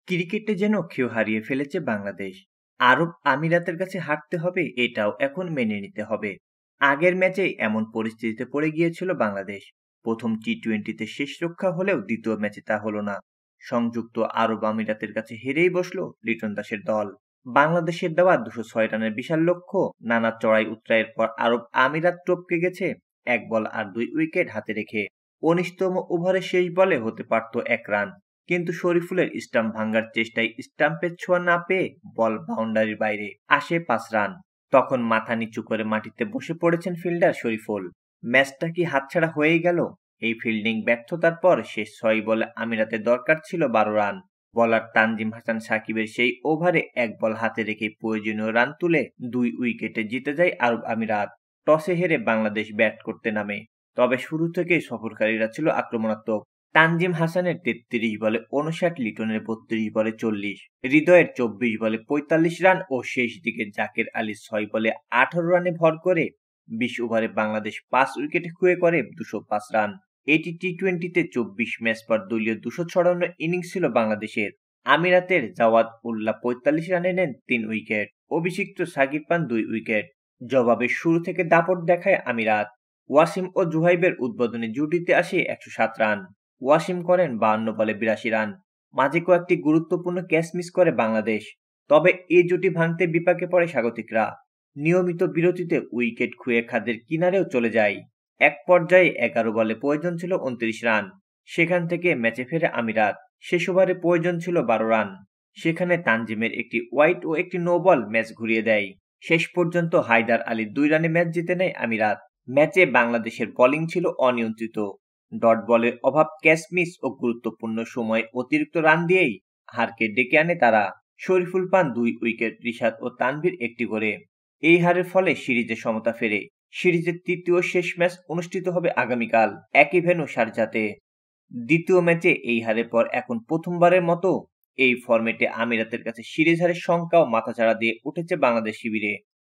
ক্রিকেটে যেন কেউ হারিয়ে ফেলেছে বাংলাদেশ। আরব আমিরাতের কাছে হারতে হবে এটাও এখন মেনে নিতে হবে। আগের ম্যাচেই এমন পরিস্থিতিতে পড়ে গিয়েছিল বাংলাদেশ। প্রথম টি-টোয়েন্টিতে শেষ রক্ষা হলেও দ্বিতীয় ম্যাচে তা হলো না। সংযুক্ত আরব আমিরাতের কাছে হেরেই বসল লিটন দাসের দল। বাংলাদেশের দেওয়া ২০৬ রানের বিশাল লক্ষ্য নানা চড়াই উতরাইয়ের পর আরব আমিরাত টপকে গেছে ১ বল আর ২ উইকেট হাতে রেখে। ১৯তম ওভারে শেষ বলে হতে পারত ১ রান, কিন্তু শরীফুলের স্টাম্প ভাঙার চেষ্টায় স্টাম্পের ছোঁয়া না পেয়ে বল বাউন্ডারির বাইরে আসে ৫ রান। তখন মাথা নিচু করে মাটিতে বসে পড়েছেন ফিল্ডার শরীফুল। ম্যাচটা কি হাতছাড়া হয়েই গেল? এই ফিল্ডিং ব্যর্থতার পর শেষ ৬ বলে আমিরাতের দরকার ছিল ১২ রান। বলার তানজিম হাসান সাকিবের সেই ওভারে ১ বল হাতে রেখে প্রয়োজনীয় রান তুলে ২ উইকেটে জিতে যায় আরব আমিরাত। টসে হেরে বাংলাদেশ ব্যাট করতে নামে, তবে শুরু থেকেই সফরকারীরা ছিল আক্রমণাত্মক। তানজিম হাসানের ৩৩ বলে ৫৯, লিটনের ৩২ বলে ৪০, হৃদয়ের ২৪ বলে ৪৫ রান ও শেষ দিকে জাকের আলীর ৬ বলে ১৮ রানে ভর করে ২০ ওভারে বাংলাদেশ ৫ উইকেটে খুঁয়ে করে ২০৫ রান। এটি টি-টোয়েন্টিতে ২৪ ম্যাচ পর দলীয় ২৫৪ ইনিংস ছিল বাংলাদেশের। আমিরাতের জাওয়াদ উল্লাহ ৪৫ রানে নেন ৩ উইকেট, অভিষিক্ত সাকিব পান ২ উইকেট। জবাবে শুরু থেকে দাপট দেখায় আমিরাত। ওয়াসিম ও জুহাইবের উদ্বোধনী জুটিতে আসে ১০৭ রান। ওয়াসিম করেন ৫২ বলে ৮২ রান। মাঝে কয়েকটি গুরুত্বপূর্ণ ক্যাচ মিস করে বাংলাদেশ, তবে এ জুটি ভাঙতে বিপাকে পড়ে স্বাগতিকরা। নিয়মিত বিরতিতে উইকেট খুঁয়ে খাদের কিনারেও চলে যায়। এক পর্যায়ে ১১ বলে প্রয়োজন ছিল ২৯ রান, সেখান থেকে ম্যাচে ফেরে আমিরাত। শেষ ওভারে প্রয়োজন ছিল ১২ রান, সেখানে তানজিমের একটি ওয়াইড ও একটি নো বল ম্যাচ ঘুরিয়ে দেয়। শেষ পর্যন্ত হায়দার আলীর ২ রানে ম্যাচ জিতে নেয় আমিরাত। ম্যাচে বাংলাদেশের বোলিং ছিল অনিয়ন্ত্রিত। ডট বলের অভাব, ক্যাচ মিস ও গুরুত্বপূর্ণ সময়ে অতিরিক্ত রান দিয়েই হারকে ডেকে আনে তারা। শরীফুল পান ২ উইকেট, রিশাদ ও তানভীর একটি করে। এই হারের ফলে সিরিজে সমতা ফেরে। সিরিজের তৃতীয় শেষ ম্যাচ অনুষ্ঠিত হবে আগামীকাল একই ভেন্যু শারজাতে। দ্বিতীয় ম্যাচে এই হারের পর এখন প্রথমবারের মতো এই ফরম্যাটে আমিরাতের কাছে সিরিজ হারের শঙ্কাও মাথাচাড়া দিয়ে উঠেছে বাংলাদেশ শিবিরে।